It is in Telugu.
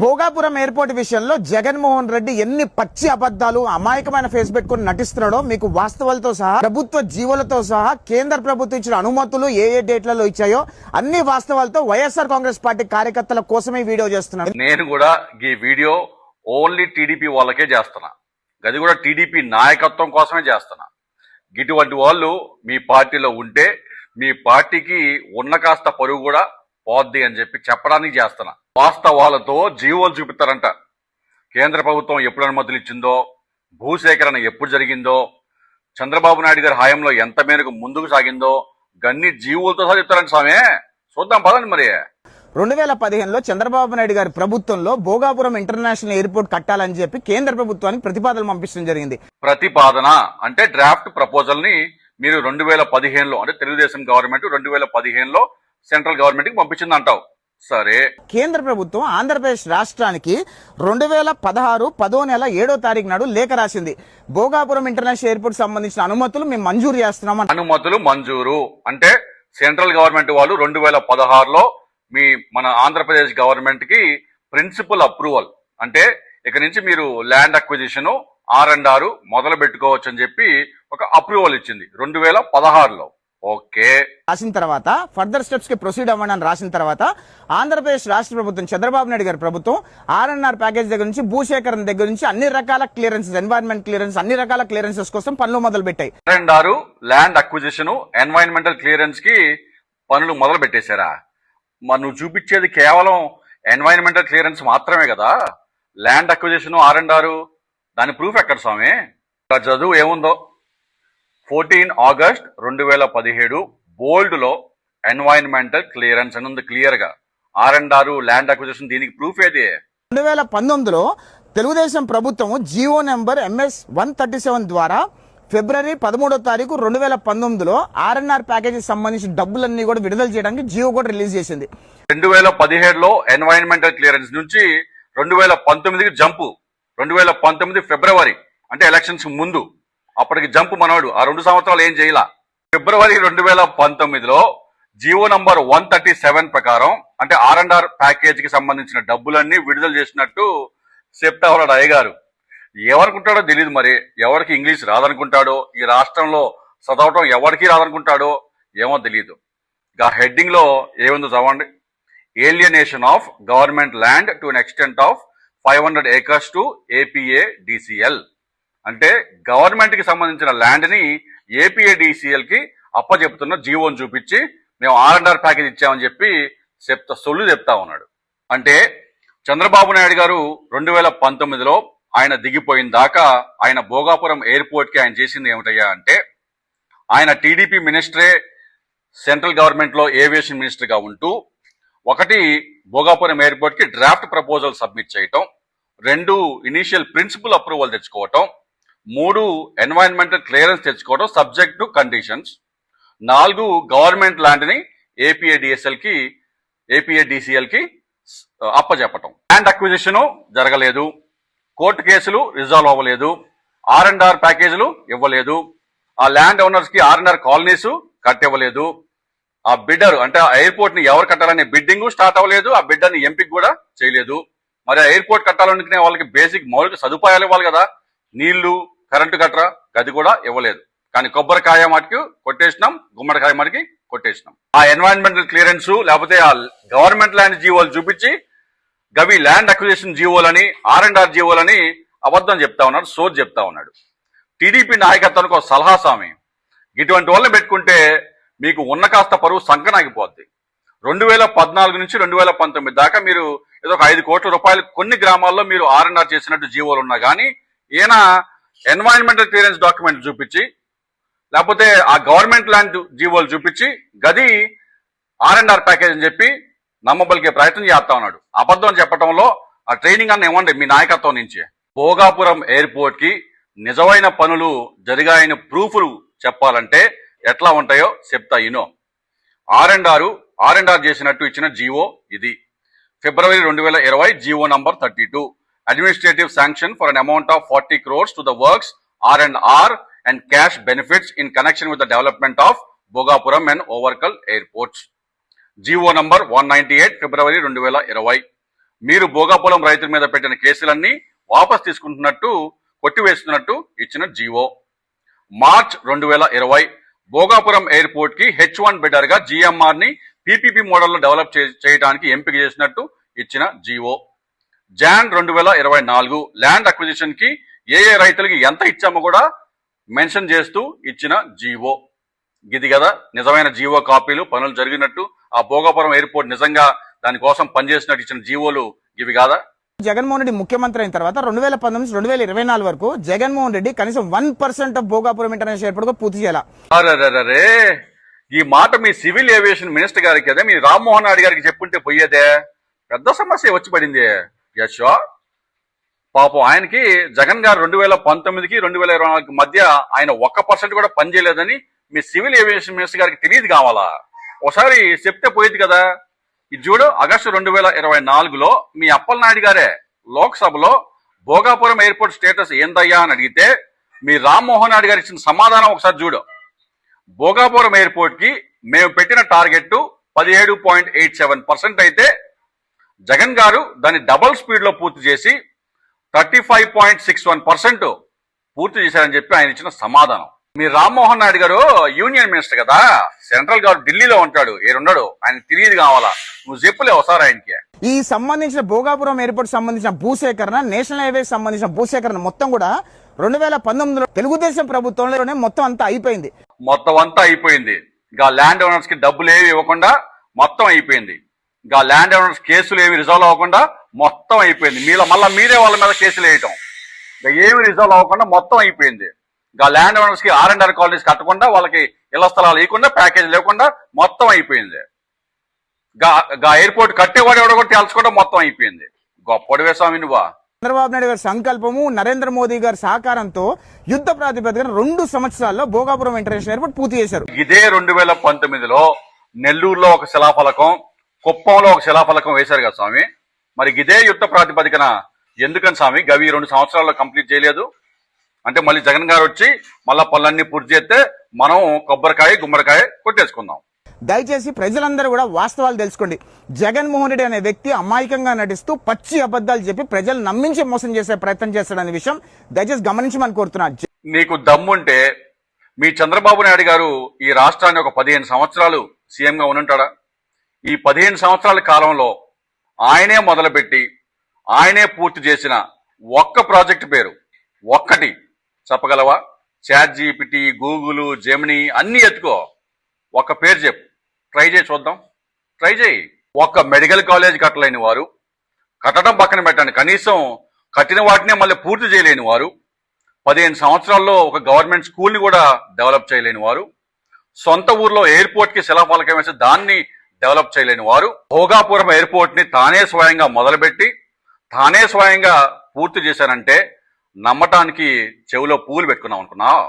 భోగాపురం ఎయిర్పోర్ట్ విషయంలో జగన్మోహన్ రెడ్డి ఎన్ని పచ్చి అబద్ధాలు అమాయకమైన ఫేస్ పెట్టుకుని నటిస్తున్నాడో మీకు వాస్తవాలతో సహా ప్రభుత్వ జీవోలతో సహా కేంద్ర ప్రభుత్వం ఇచ్చిన అనుమతులు ఏ డేట్లలో ఇచ్చాయో అన్ని వాస్తవాలతో వైఎస్ఆర్ కాంగ్రెస్ పార్టీ కార్యకర్తల కోసమే వీడియో చేస్తున్నాడు. నేను కూడా ఈ వీడియో ఓన్లీ టీడీపీ వాళ్ళకే చేస్తున్నా, అది కూడా టీడీపీ నాయకత్వం కోసమే చేస్తున్నా. ఇటువంటి వాళ్ళు మీ పార్టీలో ఉంటే మీ పార్టీకి ఉన్న కాస్త పరుగు కూడా పోద్ది అని చెప్పడానికి చేస్తున్నా. వాస్తవాలతో జీవోలు చూపిస్తారంట. కేంద్ర ప్రభుత్వం ఎప్పుడు అనుమతులు ఇచ్చిందో, భూసేకరణ ఎప్పుడు జరిగిందో, చంద్రబాబు నాయుడు గారి హయాంలో ఎంత మేరకు ముందుకు సాగిందో గన్ని జీవోలతో సహా చెప్తారంట. స్వామి చూద్దాం పదండి. మరి 2015లో చంద్రబాబు నాయుడు గారి ప్రభుత్వంలో భోగాపురం ఇంటర్నేషనల్ ఎయిర్పోర్ట్ కట్టాలని చెప్పి కేంద్ర ప్రభుత్వానికి ప్రతిపాదనలు పంపించడం జరిగింది. ప్రతిపాదన అంటే డ్రాఫ్ట్ ప్రపోజల్ ని మీరు 2015లో అంటే తెలుగుదేశం గవర్నమెంట్ 2015లో సెంట్రల్ గవర్నమెంట్ కి పంపించింది అంటావు. సరే, కేంద్ర ప్రభుత్వం ఆంధ్రప్రదేశ్ రాష్ట్రానికి 2016 10వ నెల 7వ తారీఖు నాడు లేఖ రాసింది. భోగాపురం ఇంటర్నేషనల్ ఎయిర్పోర్ట్ సంబంధించిన అనుమతులు మేము మంజూరు చేస్తున్నాం. అనుమతులు మంజూరు అంటే సెంట్రల్ గవర్నమెంట్ వాళ్ళు 2016లో మన ఆంధ్రప్రదేశ్ గవర్నమెంట్ కి ప్రిన్సిపల్ అప్రూవల్ అంటే ఇక నుంచి మీరు ల్యాండ్ అక్విజిషన్ R&R మొదలు పెట్టుకోవచ్చు అని చెప్పి ఒక అప్రూవల్ ఇచ్చింది 2016లో. ఓకే, రాసిన తర్వాత ఫర్దర్ స్టెప్స్ కి ప్రొసీడ్ అవ్వండి అని రాసిన తర్వాత ఆంధ్రప్రదేశ్ రాష్ట్ర ప్రభుత్వం చంద్రబాబు నాయుడు గారి ప్రభుత్వం R&R ప్యాకేజ్ దగ్గర నుంచి భూసేకరణ దగ్గర నుంచి అన్ని రకాల క్లియరెన్సెస్, ఎన్వైరన్మెంట్ క్లియరెన్స్, అన్ని రకాల క్లియరెన్సెస్ కోసం పనులు మొదలు పెట్టాయి. R&R land acquisition environmental clearance కి పనులు మొదలు పెట్టేశారా? మరి నువ్వు చూపించేది కేవలం ఎన్వైరన్మెంటల్ క్లియరెన్స్ మాత్రమే కదా. ల్యాండ్ అక్విజిషన్ R&R దాని ప్రూఫ్ ఎక్కడ స్వామి? చదువు ఏముందో 14 ఆగస్ట్ 2017 బోల్డ్ లో ఎన్వైరన్మెంటల్ క్లియరెన్స్ అని ఉంది క్లియర్ గా. R&R ల్యాండ్ అక్విజిషన్ దీనికి ప్రూఫ్ ఏది? 2019లో తెలుగుదేశం ప్రభుత్వం జియో నెంబర్ MS 137 ద్వారా ఫిబ్రవరి 13వ తారీఖు 2019లో R&R ప్యాకేజీ సంబంధించిన డబ్బులన్నీ కూడా విడుదల చేయడానికి జియో కూడా రిలీజ్ చేసింది. 2017లో ఎన్వైరన్మెంటల్ క్లియరెన్స్ నుంచి 2019కి జంపు. 2019 ఫిబ్రవరి అంటే ఎలక్షన్స్ ముందు, అప్పటికి జంప్ మనవాడు. ఆ 2 సంవత్సరాలు ఏం చేయాల. ఫిబ్రవరి 2019లో జియో నంబర్ 137 ప్రకారం అంటే R&R ప్యాకేజ్ కి సంబంధించిన డబ్బులన్నీ విడుదల చేసినట్టు చెప్తా ఉన్నాడు అయ్యగారు. ఎవరుకుంటాడో తెలియదు. మరి ఎవరికి ఇంగ్లీష్ రాదనుకుంటాడో, ఈ రాష్ట్రంలో చదవటం ఎవరికి రాదనుకుంటాడో ఏమో తెలియదు. ఇక హెడ్డింగ్ లో ఏముందో చదవండి. Alienation of government land to an extent of 500 acres to APADCL అంటే గవర్నమెంట్ కి సంబంధించిన ల్యాండ్ ని APADCL కి అప్పచెప్తున్న జీవోని చూపించి మేము R&R ప్యాకేజ్ ఇచ్చామని చెప్పి సొల్లు చెప్తా ఉన్నాడు. అంటే చంద్రబాబు నాయుడు గారు 2019లో ఆయన దిగిపోయిన దాకా ఆయన భోగాపురం ఎయిర్పోర్ట్ కి ఆయన చేసింది ఏమిటయ్యా అంటే, ఆయన టీడీపీ మినిస్టరే సెంట్రల్ గవర్నమెంట్ లో ఏవియేషన్ మినిస్టర్ గా ఉంటూ 1 భోగాపురం ఎయిర్పోర్ట్ కి డ్రాఫ్ట్ ప్రపోజల్ సబ్మిట్ చేయటం, 2 ఇనీషియల్ ప్రిన్సిపల్ అప్రూవల్ తెచ్చుకోవటం, 3 ఎన్వైరన్మెంటల్ క్లియరెన్స్ తెచ్చుకోవడం subject to conditions, 4 government land ని APADCL కి అప్పచెప్పటం. ల్యాండ్ అక్విజిషన్ జరగలేదు, కోర్టు కేసులు రిజాల్వ్ అవ్వలేదు, R&R ప్యాకేజీలు ఇవ్వలేదు, ఆ ల్యాండ్ ఓనర్స్ కి R&R కాలనీస్ కట్టివ్వలేదు, ఆ బిడ్డర్ అంటే ఆ ఎయిర్పోర్ట్ ని ఎవరు కట్టాలనే బిడ్డింగ్ స్టార్ట్ అవ్వలేదు, ఆ బిడ్డర్ని ఎంపిక కూడా చేయలేదు. మరి ఆ ఎయిర్పోర్ట్ కట్టాలనుకునే వాళ్ళకి బేసిక్ మౌలిక సదుపాయాలు ఇవ్వాలి కదా, నీళ్లు కరెంటు కట్టరా, గది కూడా ఇవ్వలేదు. కానీ కొబ్బరికాయ మటుకు కొట్టేసినాం, గుమ్మడికాయ మటుకి కొట్టేసినాం. ఆ ఎన్వైరన్మెంటల్ క్లియరెన్స్ లేకపోతే ఆ గవర్నమెంట్ ల్యాండ్ జీవోలు చూపించి గవి ల్యాండ్ అక్విజిషన్ జీవోలని R&R జీవోలని అబద్ధం చెప్తా ఉన్నాడు, సోది చెప్తా ఉన్నాడు. టీడీపీ నాయకత్వానికి ఒక సలహా స్వామి, ఇటువంటి వాళ్ళని పెట్టుకుంటే మీకు ఉన్న కాస్త పరువు సంకనాగిపోద్ది. 2014 నుంచి 2019 దాకా మీరు ఏదో ఒక 5 కోట్ల రూపాయలు కొన్ని గ్రామాల్లో మీరు R&R చేసినట్టు జీవోలు ఉన్నా కానీ ఈయన ఎన్వైరన్మెంటల్ క్లియరెన్స్ డాక్యుమెంట్ చూపించి లేకపోతే ఆ గవర్నమెంట్ ల్యాండ్ జీవోలు చూపించి గది R&R ప్యాకేజ్ అని చెప్పి నమ్మబలికే ప్రయత్నం చేస్తా ఉన్నాడు. అబద్ధం చెప్పడంలో ఆ ట్రైనింగ్ అన్న ఇవ్వండి మీ నాయకత్వం నుంచి. భోగాపురం ఎయిర్పోర్ట్ కి నిజమైన పనులు జరిగాయని ప్రూఫ్లు చెప్పాలంటే ఎట్లా ఉంటాయో చెప్తా ఇనో. R&R చేసినట్టు ఇచ్చిన జీవో ఇది. ఫిబ్రవరి 2020 GO number 32 administrative sanction for an amount of 40 crores to the works R&R and cash benefits in connection with the development of Bhogapuram and Overkal airports. GO number 198 ఫిబ్రవరి 2020 మీరు భోగాపురం రైతుల మీద పెట్టిన కేసులన్నీ వాపస్ తీసుకుంటున్నట్టు కొట్టివేస్తున్నట్టు ఇచ్చిన జీవో. మార్చ్ 2020 భోగాపురం ఎయిర్పోర్ట్ కి H1 బిడ్డర్ గా GMR ని PPP మోడల్లో డెవలప్ చేయడానికి ఎంపిక చేసినట్టు ఇచ్చిన జీవో. జాన్ 2024 ల్యాండ్ అక్విజిషన్ కి ఏ రైతులకి ఎంత ఇచ్చామో కూడా మెన్షన్ చేస్తూ ఇచ్చిన జీవో. ఇది కదా నిజమైన జీవో కాపీలు, పనులు జరిగినట్టు, ఆ భోగాపురం ఎయిర్పోర్ట్ నిజంగా దానికోసం పనిచేసినట్టు ఇచ్చిన జీవోలు ఇవి కాదా? జగన్మోహన్ రెడ్డి ముఖ్యమంత్రి అయిన తర్వాత 2019 నుంచి 2024 వరకు జగన్మోహన్ రెడ్డి కనీసం 1% ఆఫ్ భోగాపురం ఇంటర్నేషనల్ ఎయిర్పోర్ట్ పూర్తి చేయాల. అరే ఈ మాట మీ సివిల్ ఏవియేషన్ మినిస్టర్ గారికి అదే మీ రామ్మోహన్ నాయుడు గారికి చెప్పుంటే పోయేదే, పెద్ద సమస్య వచ్చి పడింది. యశో పాపం ఆయనకి జగన్ గారు 2019కి 2024 మధ్య ఆయన 1% కూడా పనిచేయలేదని మీ సివిల్ ఏవియేషన్ మినిస్టర్ గారికి తెలియదు కావాలా? ఒకసారి చెప్తే పోయేది కదా. ఇది చూడు, ఆగస్టు 2024లో మీ అప్పలనాయుడు గారే లోక్సభలో భోగాపురం ఎయిర్పోర్ట్ స్టేటస్ ఏందయ్యా అని అడిగితే మీ రామ్మోహన్ నాయుడు గారు ఇచ్చిన సమాధానం ఒకసారి చూడు. భోగాపురం ఎయిర్పోర్ట్ కి మేము పెట్టిన టార్గెట్ 17.87% అయితే జగన్ గారు దాన్ని డబుల్ స్పీడ్ లో పూర్తి చేసి 35.61% పూర్తి చేశారని చెప్పి ఆయన ఇచ్చిన సమాధానం. మీ రామ్మోహన్ నాయుడు గారు యూనియన్ మినిస్టర్ కదా, సెంట్రల్ గవర్నమెంట్ ఢిల్లీలో ఉంటాడు, ఏడున్నాడు, ఆయన తెలియదు కావాలా? నువ్వు చెప్పులే ఒకసారి ఆయనకి. ఈ సంబంధించిన భోగాపురం ఎయిర్పోర్ట్ సంబంధించిన భూసేకరణ, నేషనల్ హైవే సంబంధించిన భూసేకరణ మొత్తం కూడా 2019లో తెలుగుదేశం ప్రభుత్వంలోనే మొత్తం అంతా అయిపోయింది. మొత్తం అంతా అయిపోయింది. ఇంకా ల్యాండ్ ఓనర్స్ కి డబ్బులు ఏవి ఇవ్వకుండా మొత్తం అయిపోయింది. ఇంకా ల్యాండ్ ఓనర్స్ కేసులు ఏవి రిజాల్వ్ అవ్వకుండా మొత్తం అయిపోయింది. మళ్ళీ మీరే వాళ్ళ మీద కేసులు వేయటం, ఇంకా ఏమి రిజాల్వ్ అవ్వకుండా మొత్తం అయిపోయింది. ఇంకా ల్యాండ్ ఓనర్స్ కి R&R కాలనీస్ కట్టకుండా, వాళ్ళకి ఇళ్ల స్థలాలు ఇవ్వకుండా, ప్యాకేజ్ లేకుండా మొత్తం అయిపోయింది. ఎయిర్పోర్ట్ కట్టేవాడు ఎవడో కూడా తేల్చకుండా మొత్తం అయిపోయింది. గొప్పడివే స్వామి నువ్వా. చంద్రబాబు నాయుడు గారి సంకల్పము, నరేంద్ర మోదీ గారి సహకారంతో యుద్ధ ప్రాతిపదికన 2 సంవత్సరాల్లో భోగాపురం ఇంటర్నేషనల్ ఎయిర్పోర్ట్ పూర్తి చేశారు. ఇదే 2019లో నెల్లూరులో ఒక శిలాఫలకం, కుప్పంలో ఒక శిలాఫలకం వేశారు కదా స్వామి. మరి ఇదే యుద్ధ ప్రాతిపదికన ఎందుకని స్వామి గవి 2 సంవత్సరాల్లో కంప్లీట్ చేయలేదు? అంటే మళ్ళీ జగన్ గారు వచ్చి మళ్ళా పనులన్నీ పూర్తి చేస్తే మనం కొబ్బరికాయ గుమ్మడికాయ కొట్టేసుకుందాం. దయచేసి ప్రజలందరూ కూడా వాస్తవాలు తెలుసుకోండి. జగన్మోహన్ రెడ్డి అనే వ్యక్తి అమాయకంగా నటిస్తూ పచ్చి అబద్దాలు చెప్పి ప్రజలు నమ్మించి మోసం చేసే ప్రయత్నం చేస్తాడనే విషయం దయచేసి గమనించమని కోరుతున్నాను. నీకు దమ్ముంటే మీ చంద్రబాబు నాయుడు గారు ఈ రాష్ట్రాన్ని ఒక 15 సంవత్సరాలు సీఎంగా ఉండుంటాడా? ఈ 15 సంవత్సరాల కాలంలో ఆయనే మొదలుపెట్టి ఆయనే పూర్తి చేసిన ఒక్క ప్రాజెక్టు పేరు ఒక్కటి చెప్పగలవా? ChatGPT, గూగుల్, జెమినీ అన్ని ఎత్తుకో, ఒక్క పేరు చెప్పు, ట్రై చేయి చూద్దాం. ట్రై చేయి. ఒక్క మెడికల్ కాలేజ్ కట్టలేని వారు, కట్టడం పక్కన పెట్టండి, కనీసం కట్టిన వాటినే మళ్ళీ పూర్తి చేయలేని వారు, 15 సంవత్సరాల్లో ఒక గవర్నమెంట్ స్కూల్ని కూడా డెవలప్ చేయలేని వారు, సొంత ఊర్లో ఎయిర్పోర్ట్ కి శిలాఫలకం వేసి దాన్ని డెవలప్ చేయలేని వారు, భోగాపురం ఎయిర్పోర్ట్ ని తానే స్వయంగా మొదలుపెట్టి తానే స్వయంగా పూర్తి చేశారంటే నమ్మటానికి చెవిలో పూలు పెట్టుకున్నాం అనుకున్నావు.